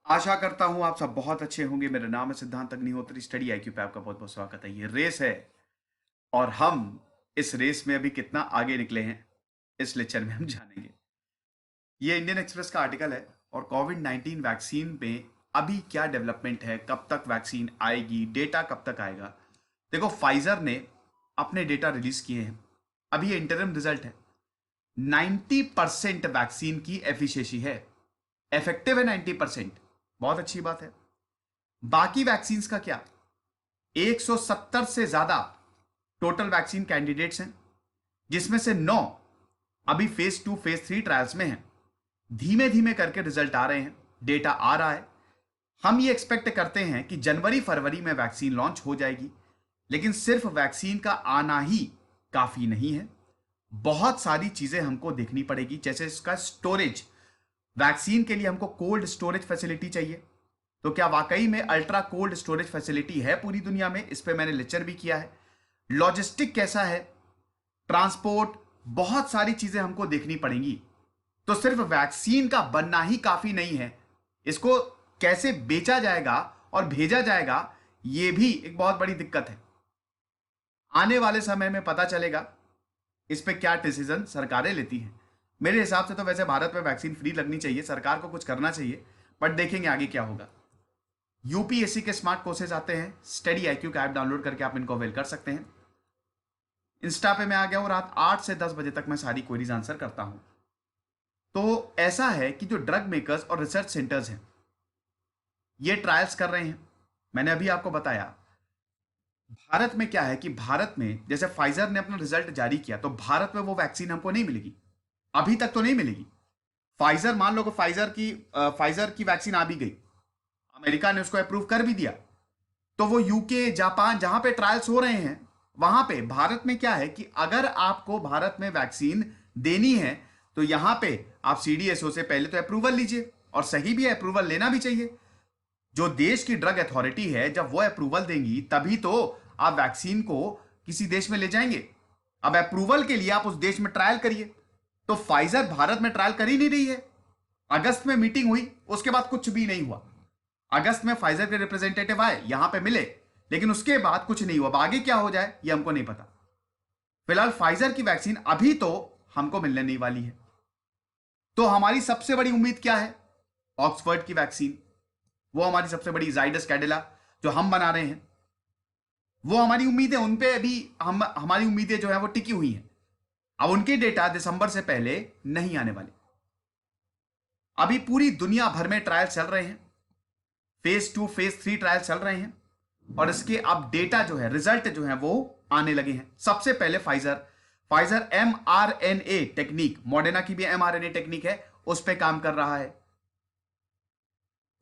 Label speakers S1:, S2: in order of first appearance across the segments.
S1: आशा करता हूं आप सब बहुत अच्छे होंगे। मेरा नाम है सिद्धांत अग्निहोत्री। स्टडी आईक्यू पे आपका बहुत बहुत स्वागत है। ये रेस है और हम इस रेस में अभी कितना आगे निकले हैं इस लेक्चर में हम जानेंगे। ये इंडियन एक्सप्रेस का आर्टिकल है और कोविड-19 वैक्सीन में अभी क्या डेवलपमेंट है, कब तक वैक्सीन आएगी, डेटा कब तक आएगा। देखो, फाइजर ने अपने डेटा रिलीज किए हैं। अभी ये इंटरिम रिजल्ट है। 90% वैक्सीन की एफिशिएंसी है, इफेक्टिव है 90%। बहुत अच्छी बात है। बाकी वैक्सीन का क्या? 170 से ज्यादा टोटल वैक्सीन कैंडिडेट्स हैं, जिसमें से 9 अभी फेज 2 फेज 3 ट्रायल्स में हैं। धीमे धीमे करके रिजल्ट आ रहे हैं, डेटा आ रहा है। हम ये एक्सपेक्ट करते हैं कि जनवरी फरवरी में वैक्सीन लॉन्च हो जाएगी। लेकिन सिर्फ वैक्सीन का आना ही काफी नहीं है, बहुत सारी चीजें हमको देखनी पड़ेगी। जैसे इसका स्टोरेज, वैक्सीन के लिए हमको कोल्ड स्टोरेज फैसिलिटी चाहिए। तो क्या वाकई में अल्ट्रा कोल्ड स्टोरेज फैसिलिटी है पूरी दुनिया में? इस पे मैंने लेक्चर भी किया है। लॉजिस्टिक कैसा है, ट्रांसपोर्ट, बहुत सारी चीजें हमको देखनी पड़ेंगी। तो सिर्फ वैक्सीन का बनना ही काफी नहीं है, इसको कैसे बेचा जाएगा और भेजा जाएगा, यह भी एक बहुत बड़ी दिक्कत है। आने वाले समय में पता चलेगा इस पे क्या डिसीजन सरकारें लेती हैं। मेरे हिसाब से तो वैसे भारत में वैक्सीन फ्री लगनी चाहिए, सरकार को कुछ करना चाहिए, बट देखेंगे आगे क्या होगा। यूपीएससी के स्मार्ट कोर्सेज आते हैं, स्टडी आईक्यू का ऐप डाउनलोड करके आप इनको अवेल कर सकते हैं। इंस्टा पे मैं आ गया हूं, रात 8 से 10 बजे तक मैं सारी क्वेरीज आंसर करता हूं। तो ऐसा है कि जो ड्रग मेकर्स और रिसर्च सेंटर्स हैं, ये ट्रायल्स कर रहे हैं। मैंने अभी आपको बताया भारत में क्या है कि भारत में जैसे फाइजर ने अपना रिजल्ट जारी किया, तो भारत में वो वैक्सीन हमको नहीं मिलेगी, अभी तक तो नहीं मिलेगी। फाइजर, मान लो कि फाइजर की वैक्सीन आ भी गई, अमेरिका ने उसको अप्रूव कर भी दिया, तो वो यूके, जापान, जहां पे ट्रायल्स हो रहे हैं, वहां पे भारत में क्या है कि अगर आपको भारत में वैक्सीन देनी है तो यहां पे आप सीडीएसओ से पहले तो अप्रूवल लीजिए, और सही भी अप्रूवल लेना भी चाहिए। जो देश की ड्रग अथॉरिटी है, जब वो अप्रूवल देंगी तभी तो आप वैक्सीन को किसी देश में ले जाएंगे। अब अप्रूवल के लिए आप उस देश में ट्रायल करिए। तो फाइजर भारत में ट्रायल कर ही नहीं रही है। अगस्त में मीटिंग हुई, उसके बाद कुछ भी नहीं हुआ। अगस्त में फाइजर के रिप्रेजेंटेटिव आए, यहां पे मिले, लेकिन उसके बाद कुछ नहीं हुआ। अब आगे क्या हो जाए ये हमको नहीं पता। फिलहाल फाइजर की वैक्सीन अभी तो हमको मिलने नहीं वाली है। तो हमारी सबसे बड़ी उम्मीद क्या है? ऑक्सफर्ड की वैक्सीन, वो हमारी सबसे बड़ी, जाइडस कैडिला जो हम बना रहे हैं, वो हमारी उम्मीदें, उन पे अभी हमारी उम्मीदें जो है वो टिकी हुई हैं। अब उनके डेटा दिसंबर से पहले नहीं आने वाले। अभी पूरी दुनिया भर में ट्रायल चल रहे हैं, फेज 2 फेज 3 ट्रायल चल रहे हैं, और इसके अब डेटा जो है, रिजल्ट जो है वो आने लगे हैं। सबसे पहले फाइजर एमआरएनए टेक्निक, मॉडर्ना की भी एमआरएनए टेक्निक है, उस पर काम कर रहा है।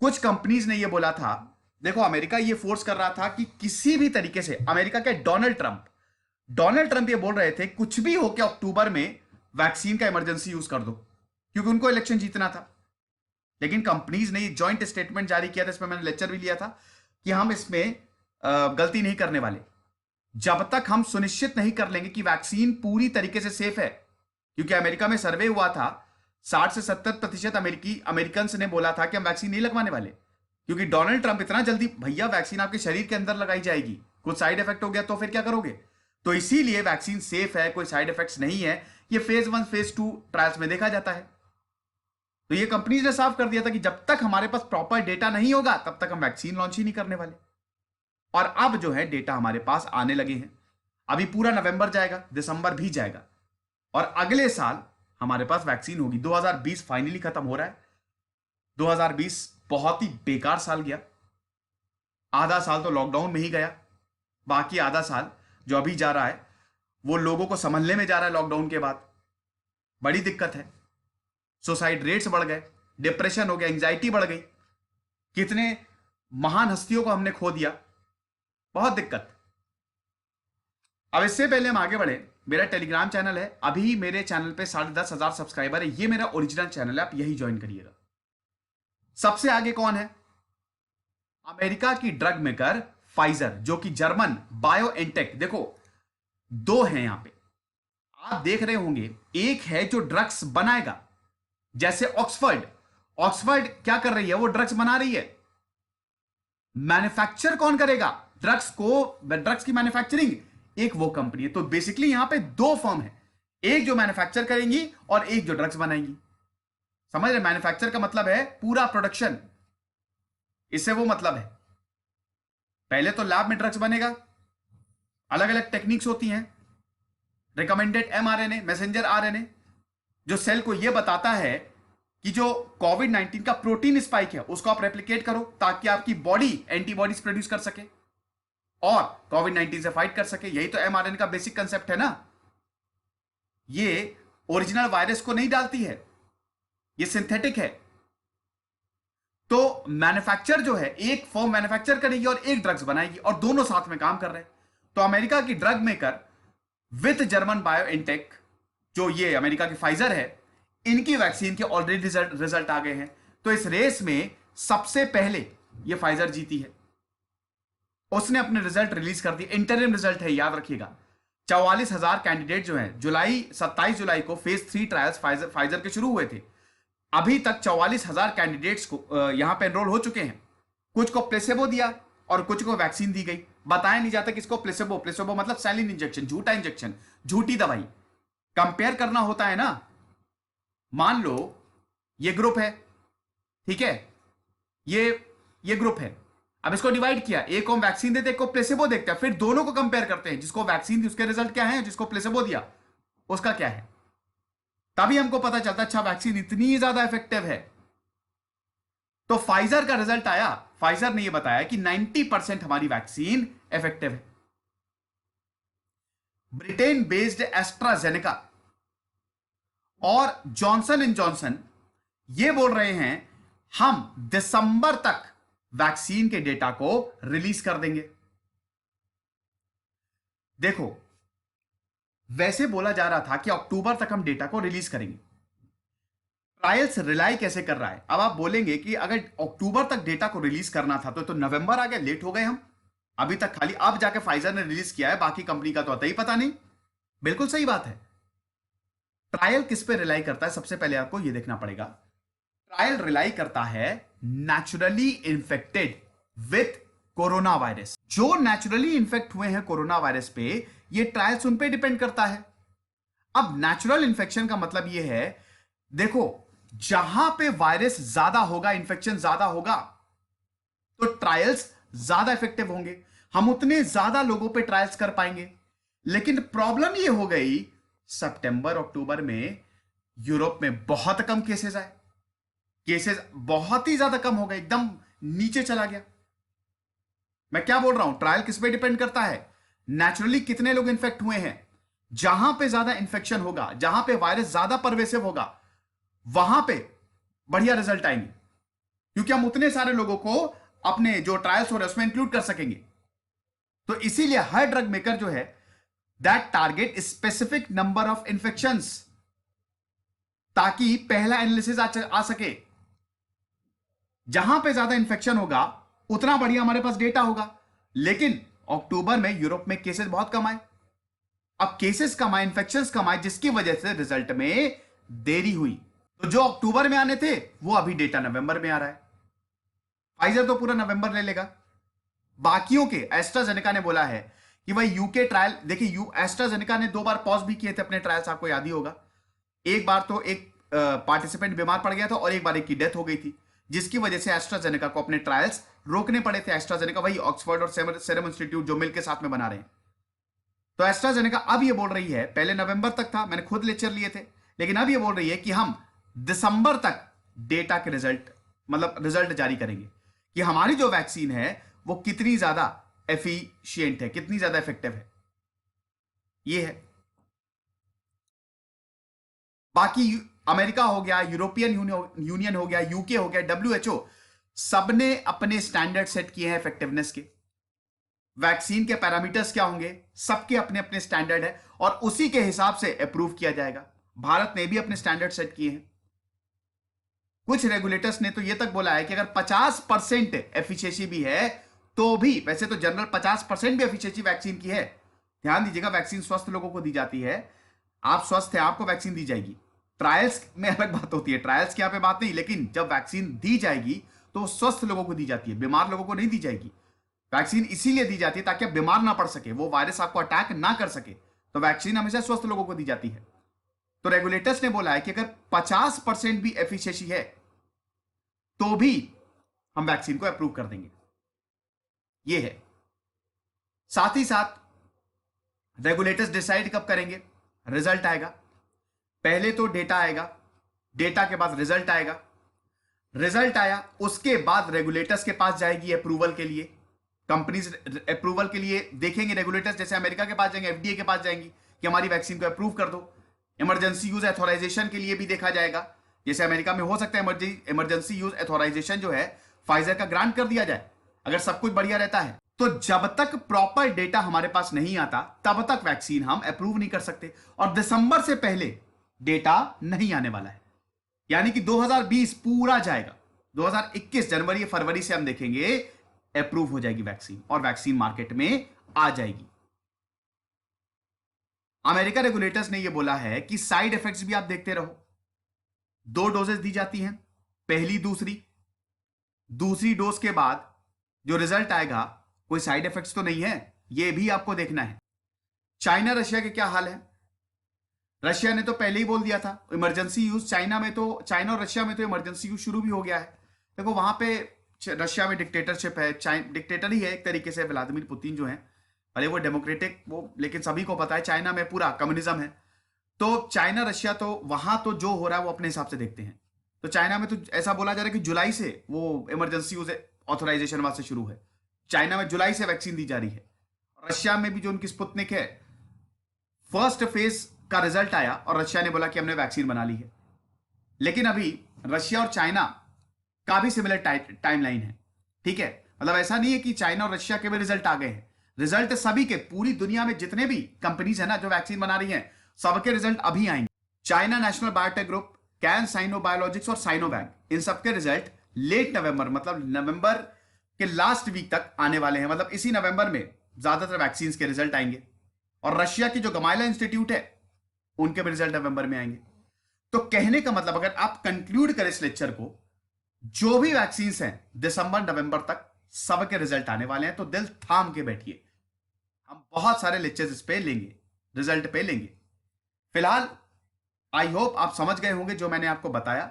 S1: कुछ कंपनीज ने ये बोला था, देखो अमेरिका ये फोर्स कर रहा था कि किसी भी तरीके से, अमेरिका के डोनाल्ड ट्रंप ये बोल रहे थे कुछ भी हो के अक्टूबर में वैक्सीन का इमरजेंसी यूज कर दो, क्योंकि उनको इलेक्शन जीतना था। लेकिन कंपनीज ने जॉइंट स्टेटमेंट जारी किया था, इसमें मैंने लेक्चर भी लिया था कि हम इसमें गलती नहीं करने वाले जब तक हम सुनिश्चित नहीं कर लेंगे कि वैक्सीन पूरी तरीके से सेफ है। क्योंकि अमेरिका में सर्वे हुआ था, 60 से 70% अमेरिकन ने बोला था कि हम वैक्सीन नहीं लगवाने वाले, क्योंकि डोनाल्ड ट्रंप इतना जल्दी, भैया वैक्सीन आपके शरीर के अंदर लगाई जाएगी, कुछ साइड इफेक्ट हो गया तो फिर क्या करोगे? तो इसीलिए वैक्सीन सेफ है, कोई साइड इफेक्ट्स नहीं है। ये फेज 1 फेज 2 ट्रायल्स में देखा जाता है। तो ये कंपनीज ने साफ कर दिया था कि जब तक हमारे पास प्रॉपर डेटा नहीं होगा तब तक हम वैक्सीन लॉन्च ही नहीं करने वाले। और अब जो है डेटा हमारे पास आने लगे हैं। अभी पूरा नवंबर जाएगा, दिसंबर भी जाएगा, और अगले साल हमारे पास वैक्सीन होगी। 2020 फाइनली खत्म हो रहा है। 2020 बहुत ही बेकार साल गया। आधा साल तो लॉकडाउन में ही गया, बाकी आधा साल जो अभी जा रहा है वो लोगों को संभलने में जा रहा है। लॉकडाउन के बाद बड़ी दिक्कत है, सुसाइड रेट्स बढ़ गए, डिप्रेशन हो गया, एंजाइटी बढ़ गई, कितने महान हस्तियों को हमने खो दिया, बहुत दिक्कत। अब इससे पहले हम आगे बढ़े, मेरा टेलीग्राम चैनल है, अभी मेरे चैनल पे 10,500 सब्सक्राइबर है। ये मेरा ओरिजिनल चैनल है, आप यही ज्वाइन करिएगा। सबसे आगे कौन है? अमेरिका की ड्रग मेकर फाइजर, जो कि जर्मन बायोएनटेक। देखो, दो हैं यहां पे, आप देख रहे होंगे। एक है जो ड्रग्स बनाएगा, जैसे ऑक्सफर्ड, ऑक्सफर्ड क्या कर रही है? वो ड्रग्स बना रही है। मैन्युफैक्चर कौन करेगा ड्रग्स की मैन्युफैक्चरिंग? एक वो कंपनी है। तो बेसिकली यहां पे दो फर्म है, एक जो मैन्युफैक्चर करेंगी और एक जो ड्रग्स बनाएंगी। समझ रहे? मैन्युफैक्चर का मतलब है पूरा प्रोडक्शन, इससे वो मतलब है पहले तो लैब में ड्रग्स बनेगा, अलग अलग टेक्निक्स होती हैं, रिकमेंडेड mRNA, मैसेंजर आरएनए, जो सेल को यह बताता है कि जो कोविड-19 का प्रोटीन स्पाइक है उसको आप रेप्लिकेट करो ताकि आपकी बॉडी एंटीबॉडीज प्रोड्यूस कर सके और कोविड-19 से फाइट कर सके। यही तो mRNA का बेसिक कंसेप्ट है ना। ये ओरिजिनल वायरस को नहीं डालती है, ये सिंथेटिक है। तो मैन्युफैक्चर जो है, एक फर्म मैन्युफैक्चर करेगी और एक ड्रग्स बनाएगी और दोनों साथ में काम कर रहे हैं। तो अमेरिका की ड्रग मेकर विथ जर्मन बायोइनटेक, जो ये अमेरिका की फाइजर है, इनकी वैक्सीन के ऑलरेडी रिजल्ट आ गए हैं। तो इस रेस में सबसे पहले ये फाइजर जीती है, उसने अपने रिजल्ट रिलीज कर दिए। इंटरिम रिजल्ट है, याद रखिएगा। 44,000 कैंडिडेट जो हैं, 27 जुलाई को फेज 3 ट्रायल्स फाइजर के शुरू हुए थे। अभी तक 44,000 कैंडिडेट्स को यहां पे एनरोल हो चुके हैं। कुछ को प्लेसेबो दिया और कुछ को वैक्सीन दी गई। बताया नहीं जाता किसको प्लेसेबो मतलब सैलिन इंजेक्शन, झूठा इंजेक्शन, झूठी दवाई। कंपेयर करना होता है ना। मान लो ये ग्रुप है, ठीक है, ये ग्रुप है। अब इसको डिवाइड किया, एक को वैक्सीन देते, एक को प्लेसेबो देखते हैं, फिर दोनों को कंपेयर करते हैं। जिसको वैक्सीन दी उसके रिजल्ट क्या है, जिसको प्लेसेबो दिया उसका क्या है। तभी हमको पता चलता अच्छा वैक्सीन इतनी ज्यादा इफेक्टिव है। तो फाइजर का रिजल्ट आया, फाइजर ने यह बताया कि 90% हमारी वैक्सीन इफेक्टिव है। ब्रिटेन बेस्ड एस्ट्राजेनेका और जॉनसन एंड जॉनसन ये बोल रहे हैं हम दिसंबर तक वैक्सीन के डेटा को रिलीज कर देंगे। देखो, वैसे बोला जा रहा था कि अक्टूबर तक हम डेटा को रिलीज करेंगे। ट्रायल्स रिलाई कैसे कर रहा है? अब आप बोलेंगे कि अगर अक्टूबर तक डेटा को रिलीज करना था तो नवंबर आ गया, लेट हो गए हम। अभी तक खाली अब जाके फाइजर ने रिलीज किया है, बाकी कंपनी का तो अतः ही पता नहीं। बिल्कुल सही बात है। ट्रायल किस पे रिलाई करता है? सबसे पहले आपको यह देखना पड़ेगा। ट्रायल रिलाई करता है naturally infected with corona virus. जो नेचुरली इन्फेक्ट हुए हैं कोरोना वायरस पे, ये ट्रायल्स उन पे डिपेंड करता है। अब नेचुरल इन्फेक्शन का मतलब यह है, देखो, जहां पे वायरस ज्यादा होगा, इन्फेक्शन ज्यादा होगा, तो ट्रायल्स ज्यादा इफेक्टिव होंगे, हम उतने ज्यादा लोगों पे ट्रायल्स कर पाएंगे। लेकिन प्रॉब्लम यह हो गई, सितंबर अक्टूबर में यूरोप में बहुत कम केसेस आए, केसेस बहुत ही ज्यादा कम हो गए, एकदम नीचे चला गया। मैं क्या बोल रहा हूं, ट्रायल किस पे डिपेंड करता है? नेचुरली कितने लोग इन्फेक्ट हुए हैं। जहां पे ज्यादा इन्फेक्शन होगा, जहां पे वायरस ज्यादा परवेसिव होगा, वहां पे बढ़िया रिजल्ट आएंगे, क्योंकि हम उतने सारे लोगों को अपने जो ट्रायल्स हो रहे हैं उसमें इंक्लूड कर सकेंगे। तो इसीलिए हर ड्रग मेकर जो है that target specific number of infections, ताकि पहला एनालिसिस आ सके। जहां पे ज्यादा इन्फेक्शन होगा उतना बढ़िया हमारे पास डेटा होगा। लेकिन अक्टूबर में यूरोप में केसेस बहुत कम आए। अब केसेस कम आए, इन्फेक्शंस कम आए, जिसकी वजह से रिजल्ट में देरी हुई। तो जो अक्टूबर में आने थे वो अभी डेटा नवंबर में आ रहा है। फाइजर तो पूरा नवंबर ले लेगा। बाकियों के, एस्ट्राजेनेका ने बोला है कि भाई यूके ट्रायल, देखिए एस्ट्राजेनेका ने 2 बार पॉज भी किए थे अपने ट्रायल्स, आपको याद ही होगा। एक बार तो एक पार्टिसिपेंट बीमार पड़ गया था और एक बार एक की डेथ हो गई थी, जिसकी वजह से एस्ट्राजेनेका को अपने ट्रायल्स रोकने पड़े थे। एस्ट्राजेनेका वही ऑक्सफोर्ड और सेरम इंस्टीट्यूट जो मिलकर साथ में बना रहे हैं। तो एस्ट्राजेनेका अब ये बोल रही है, पहले नवंबर तक था, मैंने खुद लेक्चर लिए थे, लेकिन अब ये बोल रही है कि हम दिसंबर तक डेटा के रिजल्ट जारी करेंगे कि हमारी जो वैक्सीन है वो कितनी ज्यादा एफिशिएंट है, कितनी ज्यादा इफेक्टिव है। ये है। बाकी अमेरिका हो गया, यूरोपियन यूनियन हो गया, यूके हो गया, डब्ल्यूएचओ, सबने अपने स्टैंडर्ड सेट किए हैं इफेक्टिवनेस के। वैक्सीन के पैरामीटर्स क्या होंगे, सबके अपने अपने स्टैंडर्ड है और उसी के हिसाब से अप्रूव किया जाएगा। भारत ने भी अपने स्टैंडर्ड सेट किए हैं। कुछ रेगुलेटर्स ने तो यह तक बोला है कि अगर 50% एफिशिएंसी भी है तो भी, वैसे तो जनरल 50% भी एफिशिएंसी वैक्सीन की है। ध्यान दीजिएगा, वैक्सीन स्वस्थ लोगों को दी जाती है। आप स्वस्थ हैं, आपको वैक्सीन दी जाएगी। ट्रायल्स में अलग बात होती है, ट्रायल्स की यहां पे बात नहीं, लेकिन जब वैक्सीन दी जाएगी तो स्वस्थ लोगों को दी जाती है, बीमार लोगों को नहीं दी जाएगी। वैक्सीन इसीलिए दी जाती है ताकि आप बीमार ना पड़ सके, वो वायरस आपको अटैक ना कर सके, तो वैक्सीन हमेशा स्वस्थ लोगों को दी जाती है। तो रेगुलेटर्स ने बोला है कि अगर 50% भी एफिशिएंसी है तो भी हम वैक्सीन को अप्रूव कर देंगे। ये है। साथ ही साथ रेगुलेटर्स डिसाइड कब करेंगे? रिजल्ट आएगा, पहले तो डेटा आएगा, डेटा के बाद रिजल्ट आएगा, रिजल्ट आया उसके बाद रेगुलेटर्स के पास जाएगी अप्रूवल के लिए, कंपनीज अप्रूवल के लिए देखेंगे। रेगुलेटर्स जैसे अमेरिका के पास जाएंगे, एफडीए के पास जाएंगी कि हमारी वैक्सीन को अप्रूव कर दो। इमरजेंसी यूज अथॉराइजेशन के लिए भी देखा जाएगा, जैसे अमेरिका में हो सकता है इमरजेंसी यूज अथॉराइजेशन जो है फाइजर का ग्रांट कर दिया जाए अगर सब कुछ बढ़िया रहता है। तो जब तक प्रॉपर डेटा हमारे पास नहीं आता तब तक वैक्सीन हम अप्रूव नहीं कर सकते, और दिसंबर से पहले डेटा नहीं आने वाला है, यानी कि 2020 पूरा जाएगा, 2021 जनवरी या फरवरी से हम देखेंगे अप्रूव हो जाएगी वैक्सीन और वैक्सीन मार्केट में आ जाएगी। अमेरिका रेगुलेटर्स ने यह बोला है कि साइड इफेक्ट्स भी आप देखते रहो। 2 डोजेस दी जाती हैं, पहली दूसरी डोज के बाद जो रिजल्ट आएगा कोई साइड इफेक्ट्स तो नहीं है, यह भी आपको देखना है। चाइना रशिया के क्या हाल है? रशिया ने तो पहले ही बोल दिया था इमरजेंसी यूज, चाइना और रशिया में तो इमरजेंसी यूज शुरू भी हो गया है। देखो वहां पे रशिया में डिक्टेटरशिप है, डिक्टेटर ही है एक तरीके से व्लादिमीर पुतिन जो है, भले वो डेमोक्रेटिक वो, लेकिन सभी को पता है चाइना में पूरा कम्युनिज्म है। तो चाइना रशिया तो वहां तो जो हो रहा है वो अपने हिसाब से देखते हैं। तो चाइना में तो ऐसा बोला जा रहा है कि जुलाई से वो इमरजेंसी यूज ऑथोराइजेशन वहां से शुरू है, चाइना में जुलाई से वैक्सीन दी जा रही है। रशिया में भी जो उनकी स्पुतनिक है, फर्स्ट फेज का रिजल्ट आया और रशिया ने बोला कि हमने वैक्सीन बना ली है। लेकिन अभी रशिया और चाइना का भी सिमिलर टाइमलाइन है, ठीक है? मतलब ऐसा नहीं है कि चाइना और रशिया के भी रिजल्ट आ गए हैं, रिजल्ट सभी के, पूरी दुनिया में जितने भी कंपनीज है ना जो वैक्सीन बना रही हैं, सबके रिजल्ट अभी आएंगे। China National Biotech Group, CanSino Biologics और साइनोवैक, इन सबके रिजल्ट लेट नवंबर, मतलब नवंबर के लास्ट वीक तक आने वाले हैं। मतलब इसी नवंबर में ज्यादातर वैक्सीन के रिजल्ट आएंगे। और रशिया की जो गमाइला इंस्टीट्यूट है उनके भी रिजल्ट नवंबर में आएंगे। तो कहने का मतलब अगर आप कंक्लूड करें इस लेक्चर को, जो भी वैक्सीन हैं दिसंबर नवंबर तक सबके रिजल्ट आने वाले हैं। तो दिल थाम के बैठिए, हम बहुत सारे लेक्चर्स इस पे लेंगे, रिजल्ट पे लेंगे। फिलहाल आई होप आप समझ गए होंगे जो मैंने आपको बताया।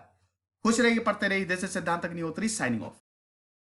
S1: खुश रहिए, पढ़ते रहिए। दिस इज सिद्धांत अग्निहोत्री साइनिंग ऑफ।